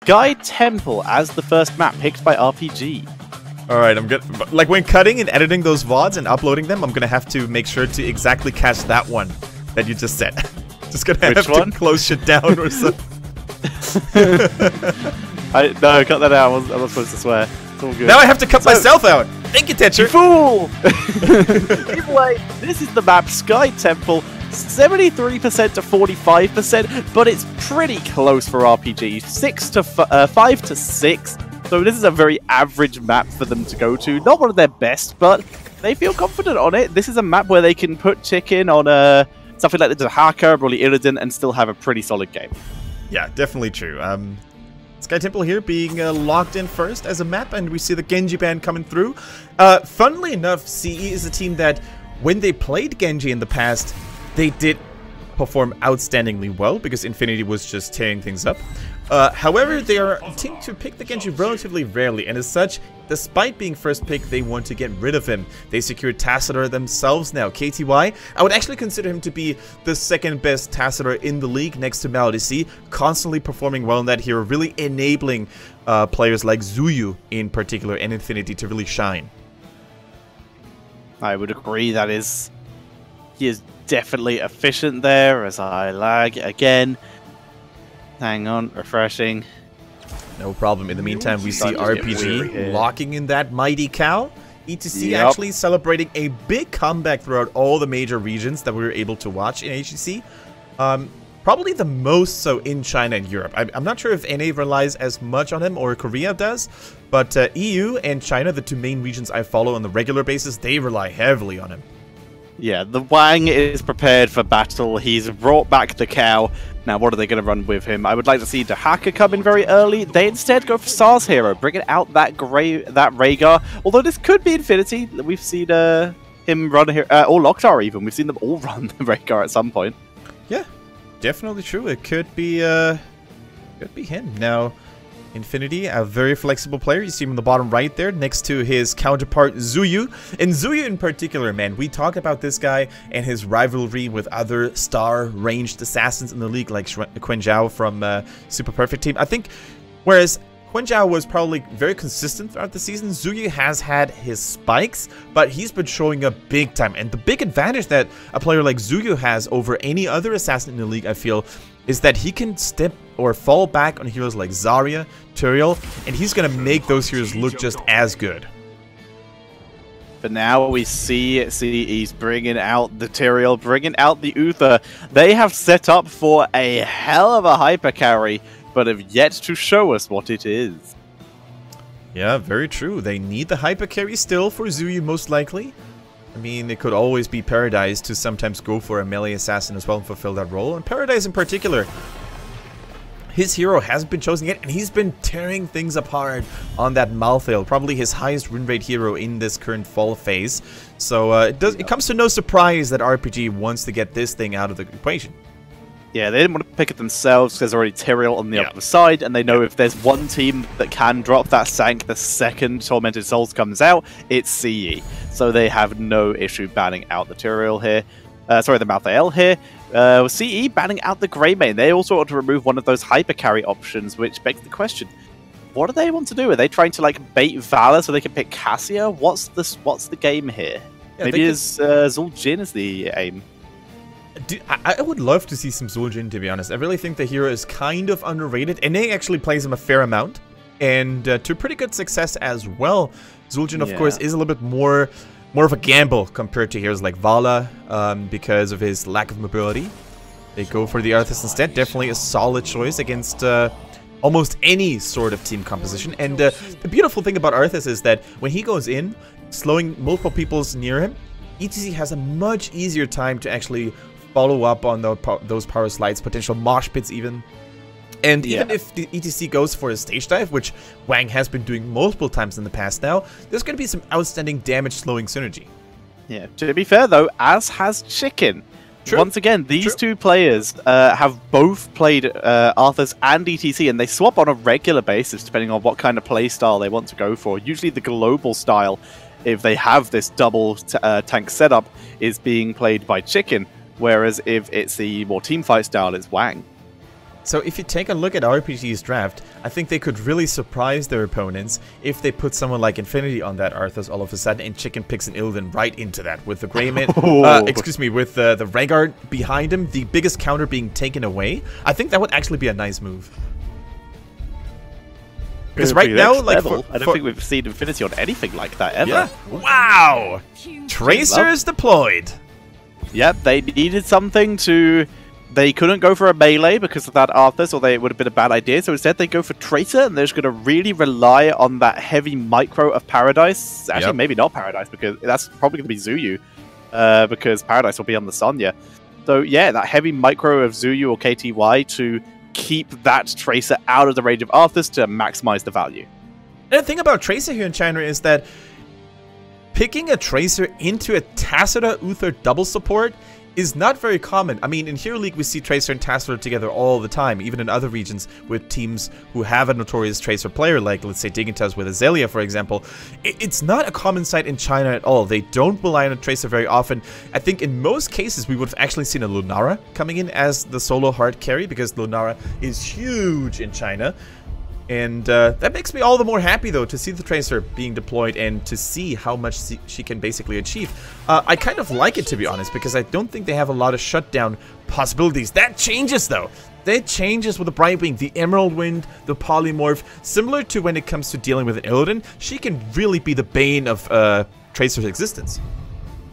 Sky Temple as the first map picked by RPG. All right, I'm good. Like when cutting and editing those VODs and uploading them, I'm gonna have to make sure to exactly catch that one that you just said. Just gonna have to close shit down or something. No, cut that out. I'm not supposed to swear. It's all good. Now I have to cut myself out. Thank you, Tetcher. You fool! Anyway, this is the map Sky Temple. 73% to 45%, but it's pretty close for RPG. 5 to 6. So this is a very average map for them to go to. Not one of their best, but they feel confident on it. This is a map where they can put Chicken on something like the Dahaka, probably Illidan, and still have a pretty solid game. Yeah, definitely true. Sky Temple here being locked in first as a map, and we see the Genji ban coming through. Funnily enough, CE is a team that, when they played Genji in the past, they did perform outstandingly well, because Infinity was just tearing things up. However, they are a team to pick the Genji relatively rarely, and as such, despite being first pick, they want to get rid of him. They secured Tassadar themselves now. KTY, I would actually consider him to be the second best Tassadar in the league next to Melody C, constantly performing well in that hero, really enabling players like Zuyu in particular and Infinity to really shine. I would agree that he is definitely efficient there, as I lag again. Hang on, refreshing. No problem. In the meantime, we see RPG locking in that mighty cow. ETC actually celebrating a big comeback throughout all the major regions that we were able to watch in HGC. Probably the most so in China and Europe. I'm not sure if NA relies as much on him or Korea does, but EU and China, the two main regions I follow on the regular basis, they rely heavily on him. Yeah, the Wang is prepared for battle. He's brought back the cow. Now, what are they going to run with him? I would like to see Dahaka come in very early. They instead go for Star's hero, bringing out that Rhaegar. Although this could be Infinity. We've seen him run here, or Loktar even. We've seen them all run the Rhaegar at some point. Yeah, definitely true. It could be him. Now, Infinity, a very flexible player. You see him on the bottom right there, next to his counterpart Zuyu. And Zuyu in particular, man, we talked about this guy and his rivalry with other star-ranged assassins in the league, like Quan Zhao from Super Perfect Team. I think, whereas Quan Zhao was probably very consistent throughout the season, Zuyu has had his spikes, but he's been showing up big time. And the big advantage that a player like Zuyu has over any other assassin in the league, I feel, is that he can step or fall back on heroes like Zarya, Tyrael, and he's going to make those heroes look just as good. But now we see he's bringing out the Tyrael, bringing out the Uther. They have set up for a hell of a hyper carry, but have yet to show us what it is. Yeah, very true. They need the hyper carry still for Zuyu, most likely. I mean, it could always be Paradise to sometimes go for a melee assassin as well and fulfill that role. And Paradise in particular, his hero hasn't been chosen yet, and he's been tearing things apart on that Malthael, probably his highest win rate hero in this current fall phase. So it comes to no surprise that RPG wants to get this thing out of the equation. Yeah, they didn't want to pick it themselves because there's already Tyrael on the other side, and they know if there's one team that can drop that Sank the second Tormented Souls comes out, it's CE. So they have no issue banning out the Tyrael here. Sorry, the Malthael here. CE banning out the Greymane. They also want to remove one of those hyper carry options, which begs the question: what do they want to do? Are they trying to like bait Valor so they can pick Cassia? What's the game here? Yeah, maybe is Zul'jin is the aim. Dude, I would love to see some Zul'jin, to be honest. I really think the hero is kind of underrated. NA actually plays him a fair amount, and to pretty good success as well. Zul'jin, of course, is a little bit more of a gamble compared to heroes like Vala, because of his lack of mobility. They go for the Arthas instead. Definitely a solid choice against almost any sort of team composition. And the beautiful thing about Arthas is that when he goes in, slowing multiple peoples near him, ETC has a much easier time to actually follow up on those power slides, potential mosh pits even. And even if the ETC goes for a stage dive, which Wang has been doing multiple times in the past now, there's going to be some outstanding damage slowing synergy. Yeah, to be fair though, as has Chicken. True. Once again, these two players have both played Arthas and ETC, and they swap on a regular basis depending on what kind of play style they want to go for. Usually the global style, if they have this double tank setup, is being played by Chicken, whereas if it's the more teamfight style, it's Wang. So if you take a look at RPG's draft, I think they could really surprise their opponents if they put someone like Infinity on that Arthas all of a sudden and chicken picks an Illidan right into that with the Greymane, with the Rhaegar behind him, the biggest counter being taken away. I think that would actually be a nice move. Because right now, like, I don't think we've seen Infinity on anything like that ever. Yeah. Wow! Tracers deployed. Yep, they needed something to... They couldn't go for a melee because of that Arthas, or it would have been a bad idea. So instead, they go for Tracer, and they're just going to really rely on that heavy micro of Paradise. Actually, maybe not Paradise, because that's probably going to be Zuyu, because Paradise will be on the Sonya. So yeah, that heavy micro of Zuyu or KTY to keep that Tracer out of the range of Arthas to maximize the value. And the thing about Tracer here in China is that picking a Tracer into a Tassadar Uther double support is not very common. I mean, in Hero League, we see Tracer and Tassadar together all the time, even in other regions with teams who have a notorious Tracer player, like, let's say, Dignitas with Azalea, for example. It's not a common sight in China at all. They don't rely on a Tracer very often. I think in most cases, we would have actually seen a Lunara coming in as the solo hard carry, because Lunara is huge in China. And that makes me all the more happy, though, to see the Tracer being deployed and to see how much she can basically achieve. I kind of like it, to be honest, because I don't think they have a lot of shutdown possibilities. That changes, though. That changes with the Brightwing, the Emerald Wind, the Polymorph. Similar to when it comes to dealing with an Illidan, she can really be the bane of Tracer's existence.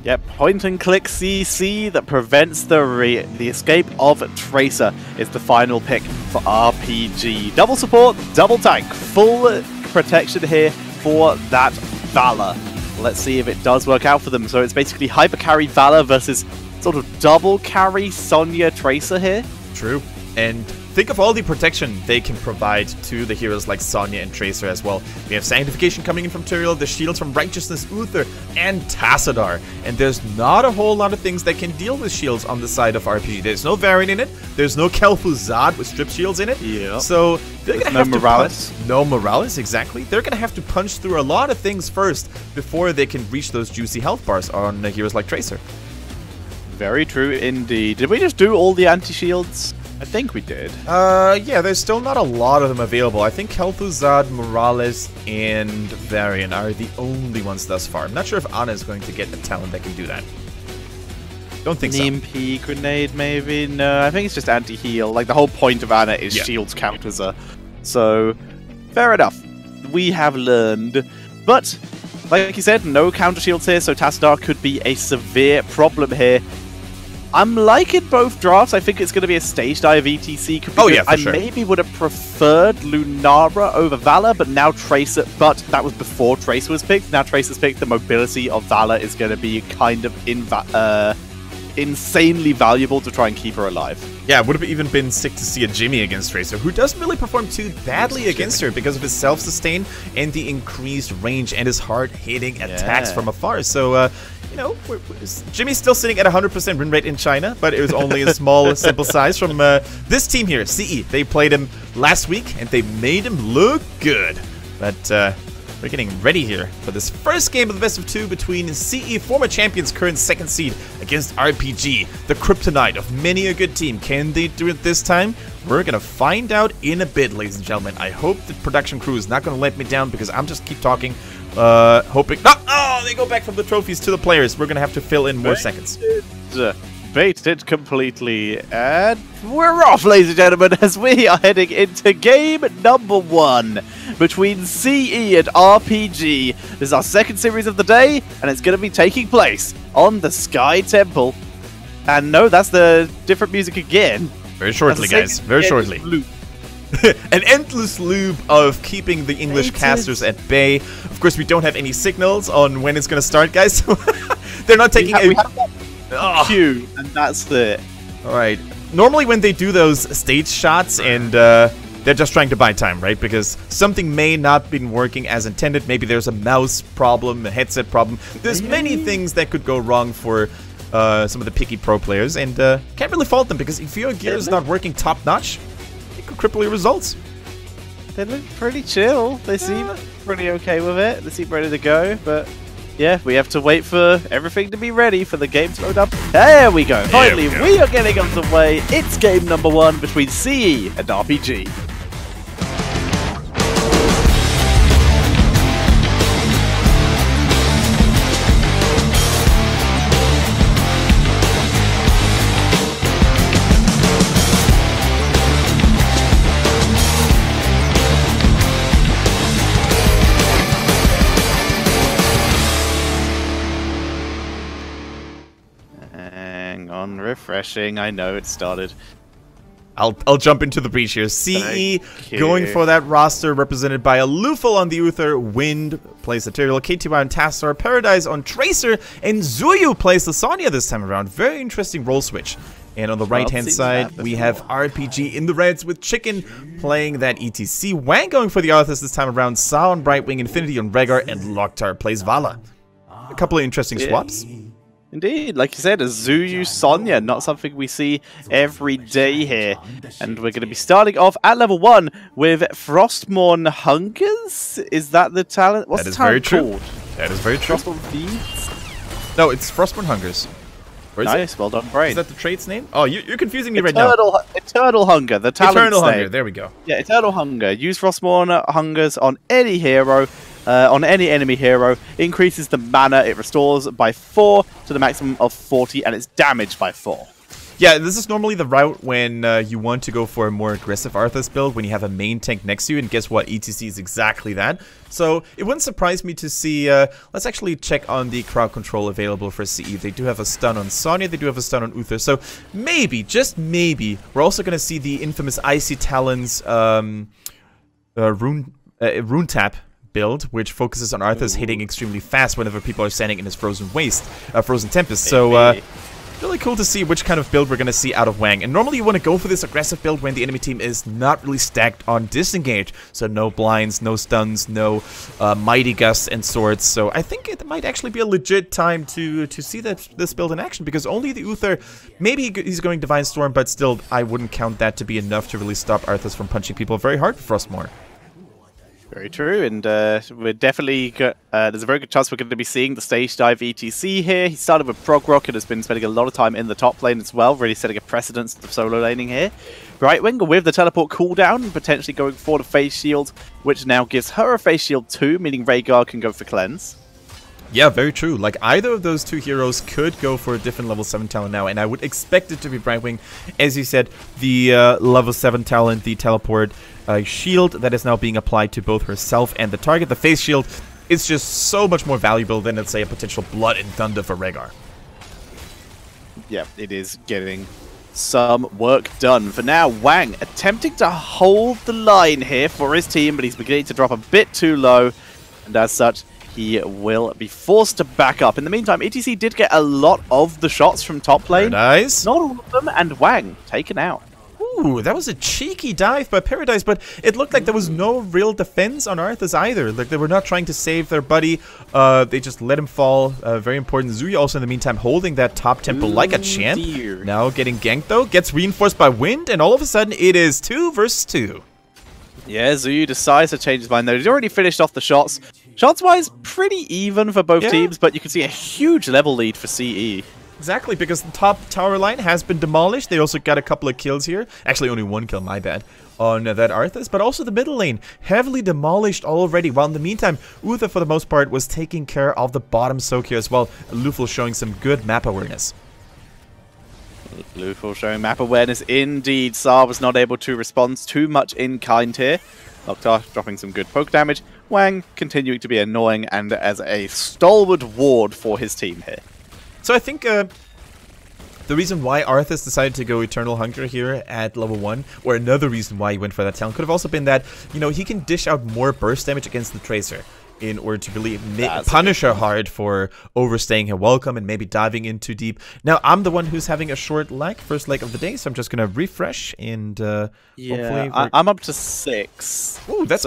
Yep, point-and-click CC that prevents the escape of Tracer is the final pick for RPG. Double support, double tank, full protection here for that Valor. Let's see if it does work out for them. So it's basically hyper carry Valor versus sort of double carry Sonya Tracer here. True. And think of all the protection they can provide to the heroes like Sonya and Tracer as well. We have Sanctification coming in from Tyrael, the shields from Righteousness Uther, and Tassadar. And there's not a whole lot of things that can deal with shields on the side of RPG. There's no variant in it. There's no Kel'Thuzad with strip shields in it. Yeah. So they're going to have no Morales. No Morales, exactly. They're going to have to punch through a lot of things first before they can reach those juicy health bars on heroes like Tracer. Very true indeed. Did we just do all the anti-shields? I think we did. Yeah, there's still not a lot of them available. I think Kel'Thuzad, Morales, and Varian are the only ones thus far. I'm not sure if Ana is going to get a talent that can do that. Don't think so. EMP grenade, maybe? No, I think it's just anti-heal. Like, the whole point of Ana is shields counters her. So, fair enough. We have learned. But, like you said, no counter shields here, so Tassadar could be a severe problem here. I'm liking both drafts. I think it's going to be a stage dive ETC. Oh, yeah, for sure. I maybe would have preferred Lunara over Valor, but now Tracer... But that was before Tracer was picked. Now Tracer's picked. The mobility of Valor is going to be kind of insanely valuable to try and keep her alive. Yeah, it would have even been sick to see a Jimmy against Tracer, who doesn't really perform too badly against her because of his self-sustain and the increased range and his hard-hitting attacks from afar. So, you know, Jimmy's still sitting at 100% win rate in China, but it was only a small sample size from this team here, CE. They played him last week, and they made him look good. But we're getting ready here for this first game of the best of two between CE, former champions, current second seed, against RPG, the kryptonite of many a good team. Can they do it this time? We're gonna find out in a bit, ladies and gentlemen. I hope the production crew is not gonna let me down because I'm just keep talking, hoping. No! Oh, they go back from the trophies to the players. We're gonna have to fill in more seconds. Baited completely, and we're off, ladies and gentlemen, as we are heading into game number 1 between CE and RPG. This is our second series of the day, and it's going to be taking place on the Sky Temple. And no, that's the different music again. Very shortly, guys. Very shortly. An endless loop of keeping the English casters at bay. Of course, we don't have any signals on when it's going to start, guys. They're not taking Q, and that's it. Alright. Normally when they do those stage shots and they're just trying to buy time, right? Because something may not been working as intended. Maybe there's a mouse problem, a headset problem. There's many things that could go wrong for some of the picky pro players, and can't really fault them because if your gear is not working top-notch, it could cripple your results. They look pretty chill. They seem pretty okay with it. They seem ready to go, but Yeah, we have to wait for everything to be ready for the game to load up. There we go. Finally, we are getting underway. It's game number 1 between CE and RPG. Refreshing. I know it started. I'll jump into the breach here. CE going for that roster represented by a Lufel on the Uther, Wind plays Ethereal, KTY on Tastar, Paradise on Tracer, and Zuyu plays the Sonya this time around. Very interesting role switch. And on the right-hand side, we have RPG in the reds with Chicken playing that ETC. Wang going for the Arthas this time around, Sa on Brightwing, Infinity on Rhaegar, and Loktar plays Vala. A couple of interesting swaps. Indeed, like you said, a Zuyu Sonya, not something we see every day here. And we're going to be starting off at level 1 with Frostmourne Hungers? Is that the talent? What's the talent called? That is very true. Frostmourne Feeds? No, it's Frostmourne Hungers. Nice, well done, Brain. Is that the trait's name? Oh, you're confusing me right now. Eternal Hunger, the talent's Eternal Hunger, name. there we go. Yeah, Eternal Hunger. Use Frostmourne Hungers on any hero. On any enemy hero, increases the mana it restores by 4 to the maximum of 40, and it's damaged by 4. Yeah, this is normally the route when you want to go for a more aggressive Arthas build, when you have a main tank next to you, and guess what? ETC is exactly that. So it wouldn't surprise me to see, let's actually check on the crowd control available for CE. They do have a stun on Sonya, they do have a stun on Uther, so maybe, just maybe, we're also going to see the infamous Icy Talons Rune Tap build, which focuses on Arthas hitting extremely fast whenever people are standing in his Frozen Tempest. So, really cool to see which kind of build we're going to see out of Wang. And normally you want to go for this aggressive build when the enemy team is not really stacked on disengage. So no blinds, no stuns, no mighty gusts and swords. So I think it might actually be a legit time to see this build in action, because only the Uther, maybe he's going Divine Storm, but still I wouldn't count that to be enough to really stop Arthas from punching people very hard for Frostmourne. Very true, and we're definitely there's a very good chance we're going to be seeing the stage dive ETC here. He started with Prog Rock and has been spending a lot of time in the top lane as well, really setting a precedence of solo laning here. Brightwing with the teleport cooldown and potentially going for the face shield, which now gives her a face shield too, meaning Rhaegar can go for cleanse. Yeah, very true. Like, either of those two heroes could go for a different level 7 talent now, and I would expect it to be Brightwing. As you said, the level 7 talent, the teleport shield that is now being applied to both herself and the target. The face shield is just so much more valuable than, let's say, a potential Blood and Thunder for Rhaegar. Yeah, it is getting some work done. For now, Wang attempting to hold the line here for his team, but he's beginning to drop a bit too low, and as such, he will be forced to back up. In the meantime, ETC did get a lot of the shots from top lane. Paradise. Not all of them, and Wang taken out. Ooh, that was a cheeky dive by Paradise, but it looked like there was no real defense on Arthas either. Like, they were not trying to save their buddy. They just let him fall. Very important. Zuyu also in the meantime holding that top temple like a champ. Dear. Now getting ganked though, gets reinforced by Wind, and all of a sudden it is 2 versus 2. Yeah, Zuyu decides to change his mind though. He's already finished off the shots. Shots-wise, pretty even for both teams, but you can see a huge level lead for CE. Exactly, because the top tower line has been demolished. They also got a couple of kills here. Actually, only 1 kill, my bad, on that Arthas. But also the middle lane, heavily demolished already. While in the meantime, Uther, for the most part, was taking care of the bottom soak here as well. Lufel showing some good map awareness. Lufel showing map awareness indeed. Sa was not able to respond too much in kind here. Loktar dropping some good poke damage. Wang continuing to be annoying and as a stalwart ward for his team here. So I think the reason why Arthas decided to go Eternal Hunger here at level 1, or another reason why he went for that talent, could have also been that, you know, he can dish out more burst damage against the Tracer in order to really punish her hard for overstaying her welcome and maybe diving in too deep. Now, I'm the one who's having a short leg, first leg of the day, so I'm just going to refresh and hopefully... I'm up to 6. Ooh, that's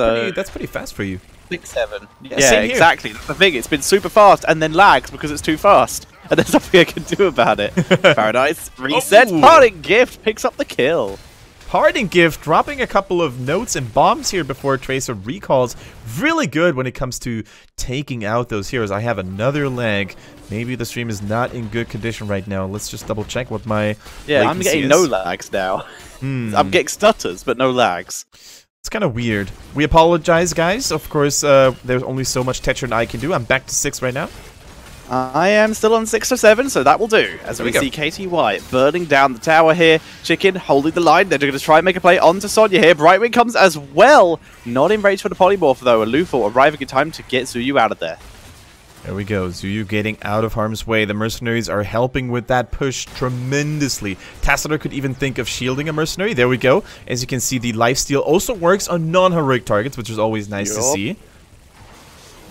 pretty fast for you. 6, 7. Yeah, exactly. That's the thing. It's been super fast and then lags because it's too fast. And there's nothing I can do about it. Paradise resets. Parting Gift picks up the kill. Parting Gift dropping a couple of notes and bombs here before Tracer recalls. Really good when it comes to taking out those heroes. I have another lag. Maybe the stream is not in good condition right now. Let's just double check what my I'm getting no lags now. I'm getting stutters, but no lags. It's kind of weird. We apologize, guys. Of course, there's only so much Tetra I can do. I'm back to 6 right now. I am still on 6 or 7, so that will do. As we see KTY burning down the tower here. Chicken holding the line. They're going to try and make a play onto Sonya here. Brightwing comes as well. Not in range for the polymorph, though. Alufo arriving in time to get Zuyu out of there. There we go. Zuyu getting out of harm's way. The mercenaries are helping with that push tremendously. Tassadar could even think of shielding a mercenary. There we go. As you can see, the lifesteal also works on non-heroic targets, which is always nice to see.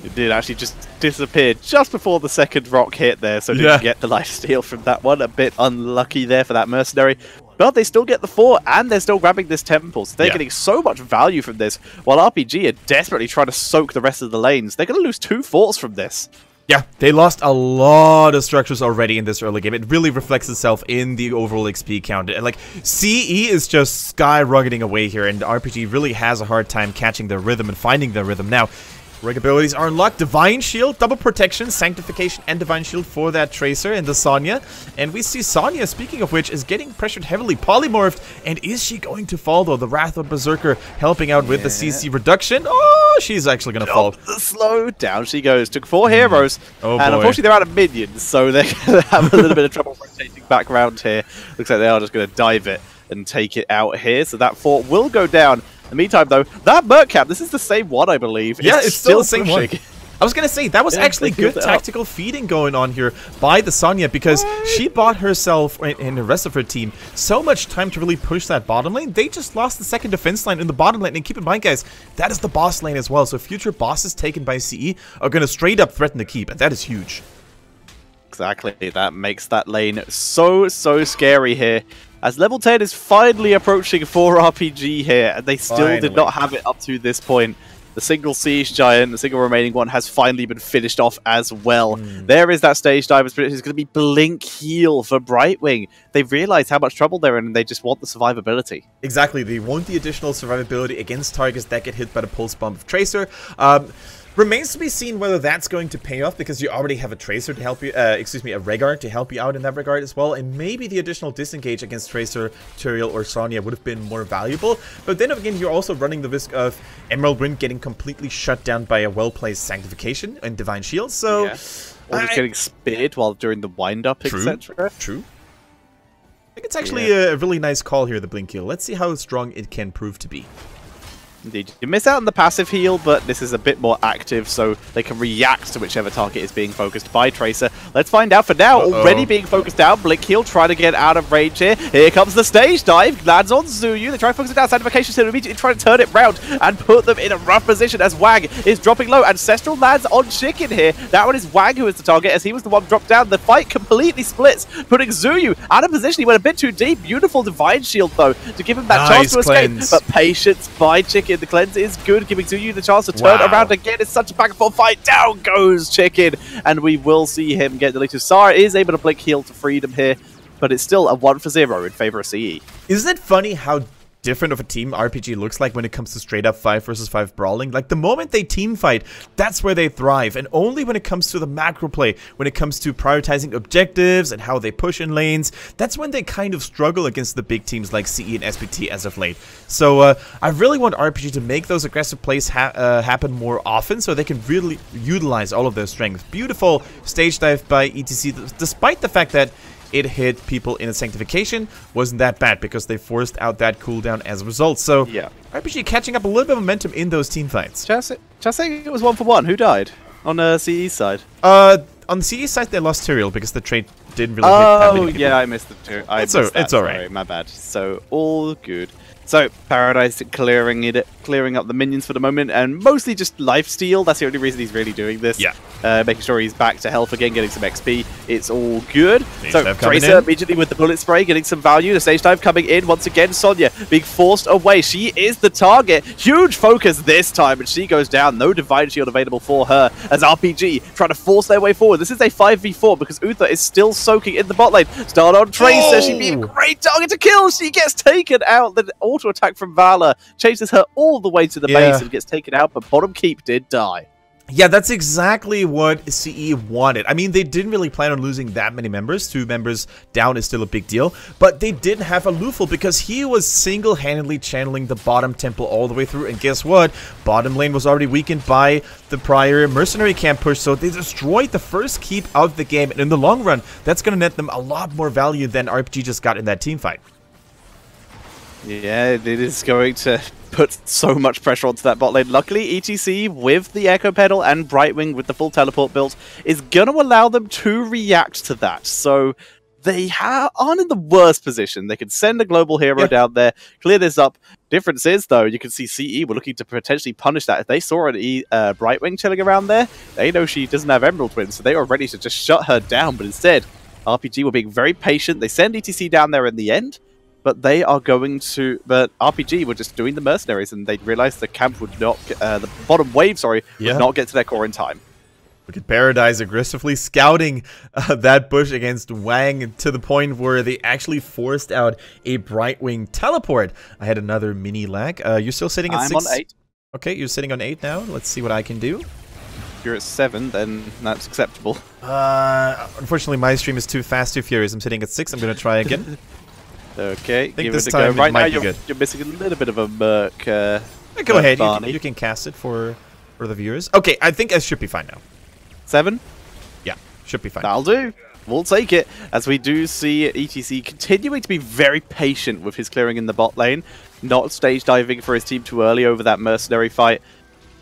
It did actually just disappear just before the second rock hit there, so didn't get the lifesteal from that one. A bit unlucky there for that mercenary. But they still get the 4, and they're still grabbing this temple, so they're getting so much value from this, while RPG are desperately trying to soak the rest of the lanes. They're going to lose 2 forts from this. Yeah, they lost a lot of structures already in this early game. It really reflects itself in the overall XP count. And like, CE is just skyrocketing away here, and RPG really has a hard time catching their rhythm and finding their rhythm. Now, Rig abilities are unlocked. Divine Shield, double protection, Sanctification, and Divine Shield for that Tracer and the Sonya. And we see Sonya, speaking of which, is getting pressured heavily, polymorphed. And is she going to fall, though? The Wrath of Berserker helping out with the CC reduction. Oh, she's actually going to fall. The slow, down she goes. Took 4 heroes. Oh, and unfortunately, they're out of minions, so they're going to have a little bit of trouble rotating back around here. Looks like they are just going to dive it and take it out here. So that fort will go down. In the meantime, though, that Mercap, this is the same one, I believe. Yeah, it's still the same one. I was going to say, that was actually good tactical feeding going on here by the Sonya, because she bought herself and the rest of her team so much time to really push that bottom lane. They just lost the second defense line in the bottom lane. And keep in mind, guys, that is the boss lane as well. So future bosses taken by CE are going to straight up threaten the keep, and that is huge. Exactly. That makes that lane so scary here. As level 10 is finally approaching for RPG here, and they still did not have it up to this point. The single Siege Giant, the single remaining one, has finally been finished off as well. There is that stage dive. It's going to be Blink Heal for Brightwing. They realize how much trouble they're in, and they just want the survivability. Exactly. They want the additional survivability against targets that get hit by the Pulse Bomb of Tracer. Remains to be seen whether that's going to pay off, because you already have a Tracer to help you, a Rehgar to help you out in that regard as well, and maybe the additional disengage against Tracer, Tyrael, or Sonya would have been more valuable. But then again, you're also running the risk of Emerald Wind getting completely shut down by a well-placed Sanctification and Divine Shield, so... Yeah. Or just getting speared while during the wind-up, etc. True. I think it's actually a really nice call here, the Blink Heal. Let's see how strong it can prove to be. Indeed. You miss out on the passive heal, but this is a bit more active, so they can react to whichever target is being focused by Tracer. Let's find out for now. Already being focused down. Blink Heal trying to get out of range here. Here comes the stage dive. Lands on Zuyu. They try to focus it down. Sanctification still immediately trying to turn it round and put them in a rough position as Wang is dropping low. Ancestral lands on Chicken here. That one is Wang who is the target, as he was the one dropped down. The fight completely splits, putting Zuyu out of position. He went a bit too deep. Beautiful Divine Shield, though, to give him that chance to escape. But patience by Chicken. The cleanse is good, giving Zuyu the chance to turn around again. It's such a back and forth fight. Down goes Chicken, and we will see him get deleted. Sara is able to Blink Heal to freedom here, but it's still a 1-for-0 in favor of CE. Isn't it funny how different of a team RPG looks like when it comes to straight up 5 versus 5 brawling? Like, the moment they team fight, that's where they thrive, and only when it comes to the macro play, when it comes to prioritizing objectives and how they push in lanes, that's when they kind of struggle against the big teams like CE and SPT as of late. So I really want RPG to make those aggressive plays happen more often, so they can really utilize all of their strengths. Beautiful stage dive by ETC, despite the fact that it hit people in a Sanctification. Wasn't that bad, because they forced out that cooldown as a result. So yeah, RPG catching up a little bit of momentum in those team fights. Just saying it was 1-for-1. Who died on the CE side? On the CE side, they lost Tyrael because the trade didn't really hit that many people. Yeah, I missed the Tyrael. It's alright. Sorry, my bad. So all good. So Paradise clearing up the minions for the moment, and mostly just lifesteal. That's the only reason he's really doing this. Yeah. Making sure he's back to health again, getting some XP. It's all good. Stage so dive coming Tracer in. immediately with the bullet spray, getting some value. The stage dive coming in once again. Sonya being forced away. She is the target. Huge focus this time, and she goes down. No divine shield available for her as RPG trying to force their way forward. This is a 5v4 because Uther is still soaking in the bot lane. Start on Tracer. She'd be a great target to kill. She gets taken out. The auto attack from Valor chases her all the way to the base and gets taken out, but bottom keep did die. Yeah, that's exactly what CE wanted. I mean, they didn't really plan on losing that many members. 2 members down is still a big deal. But they did have a Luful because he was single-handedly channeling the bottom temple all the way through. And guess what? Bottom lane was already weakened by the prior mercenary camp push. So they destroyed the first keep of the game. And in the long run, that's going to net them a lot more value than RPG just got in that team fight. Yeah, it is going to put so much pressure onto that bot lane. Luckily, ETC with the Echo Pedal and Brightwing with the full teleport built is going to allow them to react to that. So they aren't in the worst position. They can send a global hero down there, clear this up. Difference is, though, you can see CE were looking to potentially punish that. If they saw an Brightwing chilling around there, they know she doesn't have Emerald Twins, so they were ready to just shut her down. But instead, RPG were being very patient. They send ETC down there in the end. But they are going to... But RPG were just doing the mercenaries, and they realized the camp would not... the bottom wave, would not get to their core in time. Look at Paradise aggressively scouting that bush against Wang to the point where they actually forced out a Brightwing teleport. I had another mini lag. You're still sitting at 6? I'm on 8. Okay, you're sitting on 8 now. Let's see what I can do. If you're at 7, then that's acceptable. Unfortunately, my stream is too fast, too furious. I'm sitting at 6. I'm going to try again. Okay, give it this a time go. Right now, you're missing a little bit of a Merc. Go ahead, you can cast it for the viewers. Okay, I think I should be fine now. 7? Yeah, should be fine. That'll do. We'll take it, as we do see ETC continuing to be very patient with his clearing in the bot lane, not stage diving for his team too early over that mercenary fight.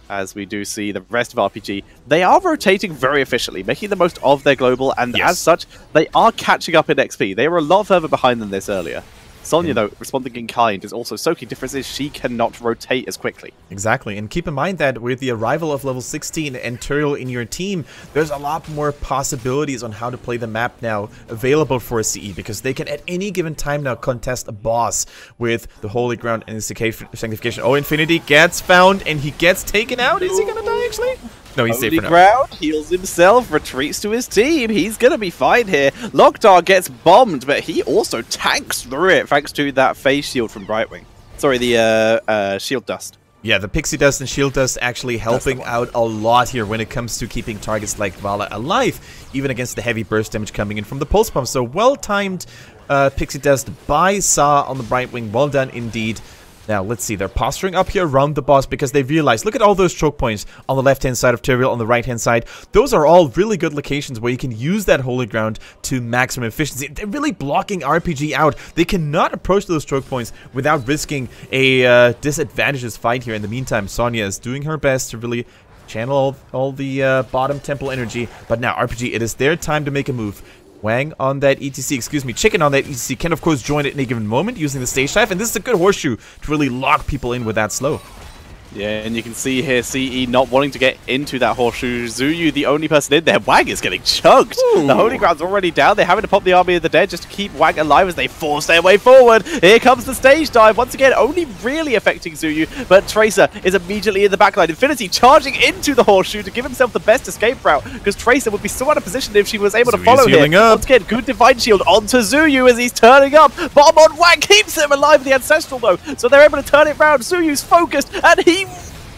As we do see the rest of RPG, they are rotating very efficiently, making the most of their global, and as such, they are catching up in XP. They were a lot further behind than this earlier. Sonya, though, responding in kind, is also soaking. Difference is she cannot rotate as quickly. Exactly, and keep in mind that with the arrival of level 16 and Turiel in your team, there's a lot more possibilities on how to play the map now available for CE, because they can at any given time now contest a boss with the Holy Ground and Sanctification. Oh, Infinity gets found, and he gets taken out. Is he gonna die, actually? No, he's safe for now. Ground heals himself, retreats to his team. He's going to be fine here. Lockdar gets bombed, but he also tanks through it thanks to that phase shield from Brightwing. Sorry, the shield dust. Yeah, the Pixie Dust and Shield Dust actually helping out a lot here when it comes to keeping targets like Vala alive, even against the heavy burst damage coming in from the Pulse Pump. So well-timed Pixie Dust by Sa on the Brightwing. Well done indeed. Now, let's see. They're posturing up here around the boss because they realize, look at all those choke points on the left-hand side of Turiel, on the right-hand side. Those are all really good locations where you can use that Holy Ground to maximum efficiency. They're really blocking RPG out. They cannot approach those choke points without risking a disadvantageous fight here. In the meantime, Sonya is doing her best to really channel all the bottom temple energy. But now, RPG, it is their time to make a move. Wang on that ETC, excuse me, Chicken on that ETC can of course join at any given moment using the stage dive, and this is a good horseshoe to really lock people in with that slow. Yeah, and you can see here CE not wanting to get into that horseshoe. Zuyu, the only person in there. Wang is getting chugged. Ooh. The Holy Ground's already down. They're having to pop the Army of the Dead just to keep Wang alive as they force their way forward. Here comes the stage dive. Once again, only really affecting Zuyu, but Tracer is immediately in the backline. Infinity charging into the horseshoe to give himself the best escape route, because Tracer would be so out of position if she was able to follow him. Once again, good Divine Shield onto Zuyu as he's turning up. Bomb on Wang keeps him alive in the Ancestral, though, so they're able to turn it around. Zuyu's focused, and he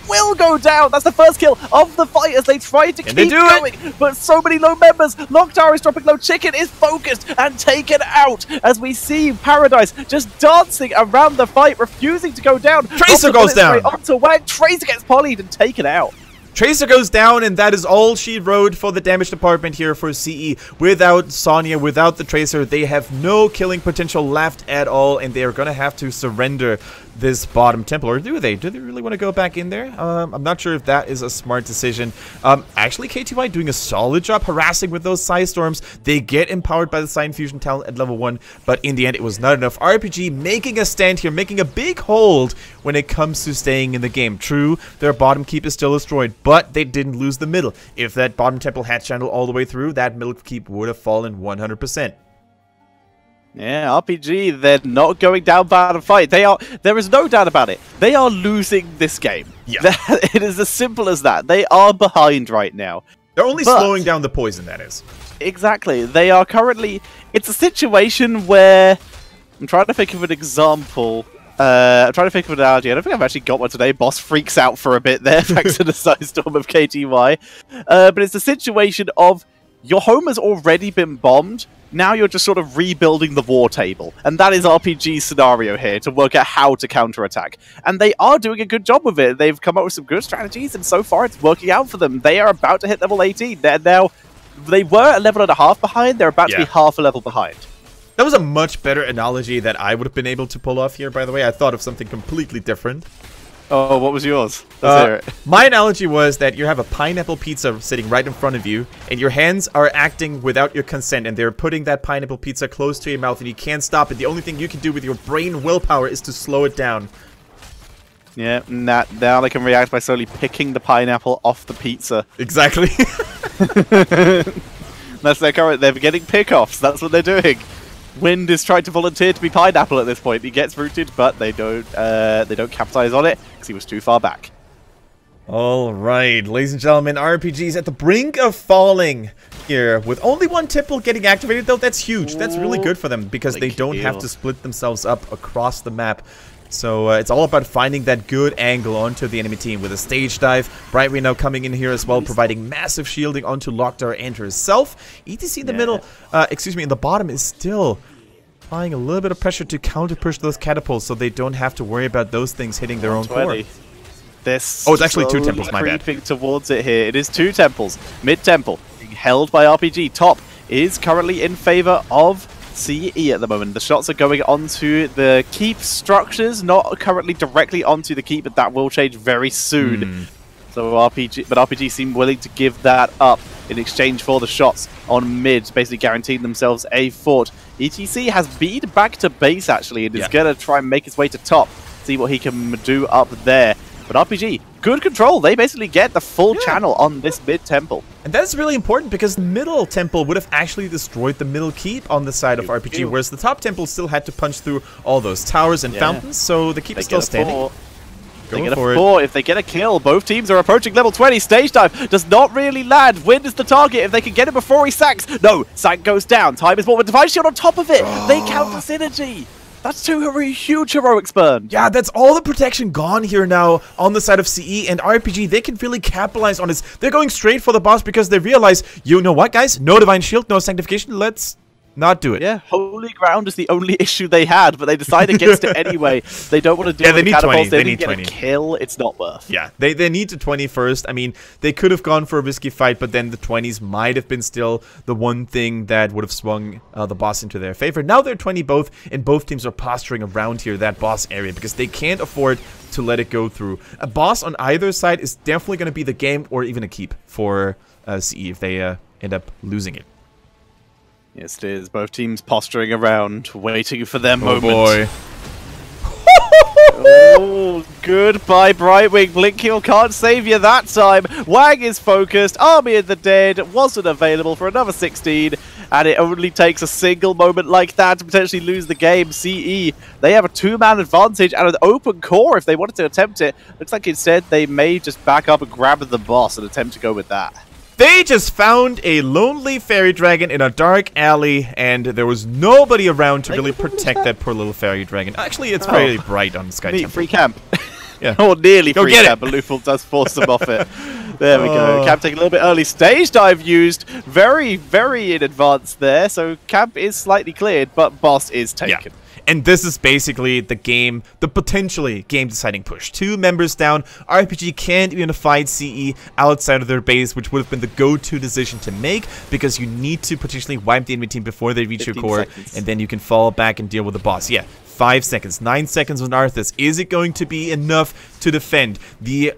will go down. That's the first kill of the fight as they try to keep going. But so many low members. Lockdar is dropping low. Chicken is focused and taken out as we see Paradise just dancing around the fight, refusing to go down. Tracer goes down. Onto Wang. Tracer gets polyed and taken out. Tracer goes down, and that is all she wrote for the damage department here for CE. Without Sonya, without the Tracer, they have no killing potential left at all, and they are going to have to surrender this bottom temple, or do they? Do they really want to go back in there? I'm not sure if that is a smart decision. Actually, KTY doing a solid job harassing with those Psy Storms. They get empowered by the Psy Infusion talent at level 1, but in the end, it was not enough. RPG making a stand here, making a big hold when it comes to staying in the game. True, their bottom keep is still destroyed, but they didn't lose the middle. If that bottom temple had channeled all the way through, that middle keep would have fallen 100%. Yeah, RPG, they're not going down bad a fight. There is no doubt about it. They are losing this game. Yeah. It is as simple as that. They are behind right now. They're only slowing down the poison, that is. Exactly. They are currently... It's a situation where... I'm trying to think of an example. I'm trying to think of an analogy. I don't think I've actually got one today. Boss freaks out for a bit there, thanks to the Psy Storm of KTY. But it's a situation of your home has already been bombed. Now you're just sort of rebuilding the war table. And that is RPG's scenario here, to work out how to counterattack. And they are doing a good job with it. They've come up with some good strategies, and so far it's working out for them. They are about to hit level 18. They were a level and a half behind. They're about to be half a level behind. That was a much better analogy that I would have been able to pull off here, by the way. I thought of something completely different. Oh, what was yours? Let's hear it. My analogy was that you have a pineapple pizza sitting right in front of you, and your hands are acting without your consent, and they're putting that pineapple pizza close to your mouth, and you can't stop it. The only thing you can do with your brain willpower is to slow it down. Yeah, now they can react by slowly picking the pineapple off the pizza. Exactly. That's their current. They're getting pickoffs. That's what they're doing. Wind is trying to volunteer to be pineapple at this point. He gets rooted, but they don't capitalize on it because he was too far back. All right, ladies and gentlemen, RPG's at the brink of falling here. With only one temple getting activated, though, that's huge. That's really good for them because they don't have to split themselves up across the map. So it's all about finding that good angle onto the enemy team with a stage dive. Brightway now coming in here as well, providing massive shielding onto Lockdoor and herself. ETC in the middle, in the bottom is still applying a little bit of pressure to counter push those catapults so they don't have to worry about those things hitting their own core. This it's actually 2 temples, my bad. Creeping towards it here. It is 2 temples. Mid temple being held by RPG. Top is currently in favor of CE at the moment. The shots are going onto the keep structures, not currently directly onto the keep, but that will change very soon. So RPG seem willing to give that up in exchange for the shots on mid, basically guaranteeing themselves a fort. ETC has beat back to base actually, and is going to try and make his way to top, see what he can do up there. But RPG, good control. They basically get the full channel on this mid temple. And that's really important because the middle temple would have actually destroyed the middle keep on the side of RPG, whereas the top temple still had to punch through all those towers and fountains, so the keep is still standing. They get a 4. If they get a kill, both teams are approaching level 20. Stage dive does not really land. Wind is the target. If they can get it before he sacks. No, Sank goes down. Time is more, but Divine Shield on top of it. They counter synergy. That's 2 huge heroics burn. Yeah, that's all the protection gone here now on the side of CE, and RPG, they can really capitalize on this. They're going straight for the boss because they realize, you know what, guys? No Divine Shield, no Sanctification. Let's not do it. Yeah, Holy Ground is the only issue they had, but they decide against it anyway. They don't want to do they need 20. They need 20. Get a kill. It's not worth. Yeah, they need to 20 first. I mean, they could have gone for a risky fight, but then the 20s might have been still the one thing that would have swung the boss into their favor. Now they're 20 both, and both teams are posturing around here, that boss area, because they can't afford to let it go through. A boss on either side is definitely going to be the game or even a keep for CE if they end up losing it. Yes, it is. Both teams posturing around, waiting for their moment. Boy. Oh, goodbye, Brightwing. Blink Heal can't save you that time. Wang is focused. Army of the Dead wasn't available for another 16. And it only takes a single moment like that to potentially lose the game. CE, they have a 2-man advantage and an open core if they wanted to attempt it. Looks like instead they may just back up and grab the boss and attempt to go with that. They just found a lonely fairy dragon in a dark alley, and there was nobody around to really protect that poor little fairy dragon. Actually, it's very bright on Sky Temple. Free camp. Yeah. Or nearly free camp, but Lufel does force them off it. There we go. Camp taking a little bit early. Stage dive used. Very, very in advance there. So camp is slightly cleared, but boss is taken. Yeah. And this is basically the game, the potentially game-deciding push. 2 members down. RPG can't even fight CE outside of their base, which would have been the go-to decision to make, because you need to potentially wipe the enemy team before they reach your core, and then you can fall back and deal with the boss. Yeah, 5 seconds, 9 seconds on Arthas. Is it going to be enough to defend? The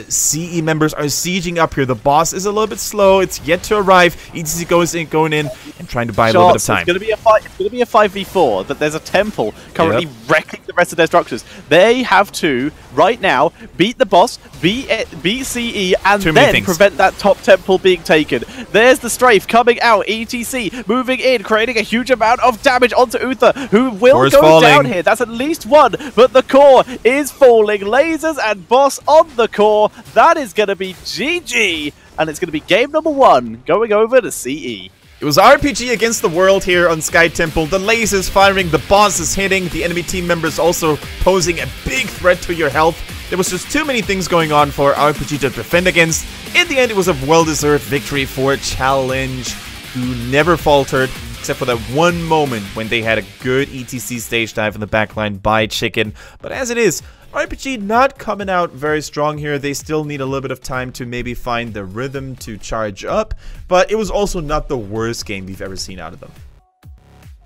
CE members are sieging up here. The boss is a little bit slow. It's yet to arrive. ETC going in and trying to buy a little bit of time. It's going to be a fight. It's going to be a 5v4. But there's a temple currently wrecking the rest of their structures. They have to right now beat the boss, beat CE, and then prevent that top temple being taken. There's the strafe coming out. ETC moving in, creating a huge amount of damage onto Uther, who will go down here. That's at least one, but the core is falling. Lasers and boss on the core. That is going to be GG, and it's going to be game number 1 going over to CE. It was RPG against the world here on Sky Temple. The lasers firing, the boss is hitting, the enemy team members also posing a big threat to your health. There was just too many things going on for RPG to defend against. In the end, it was a well-deserved victory for Challenge, who never faltered, except for that one moment when they had a good ETC stage dive in the backline by Chicken. But as it is, RPG not coming out very strong here. They still need a little bit of time to maybe find the rhythm to charge up, but it was also not the worst game we've ever seen out of them.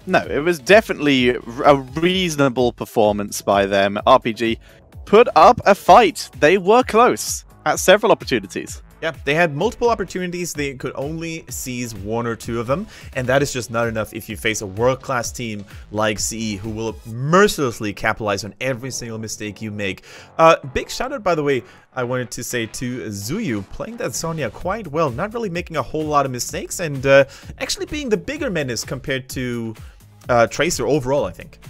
No, it was definitely a reasonable performance by them. RPG put up a fight. They were close at several opportunities. Yeah, they had multiple opportunities. They could only seize 1 or 2 of them, and that is just not enough if you face a world-class team like CE, who will mercilessly capitalize on every single mistake you make. Big shout-out, by the way, I wanted to say to Zuyu, playing that Sonya quite well, not really making a whole lot of mistakes, and actually being the bigger menace compared to Tracer overall, I think.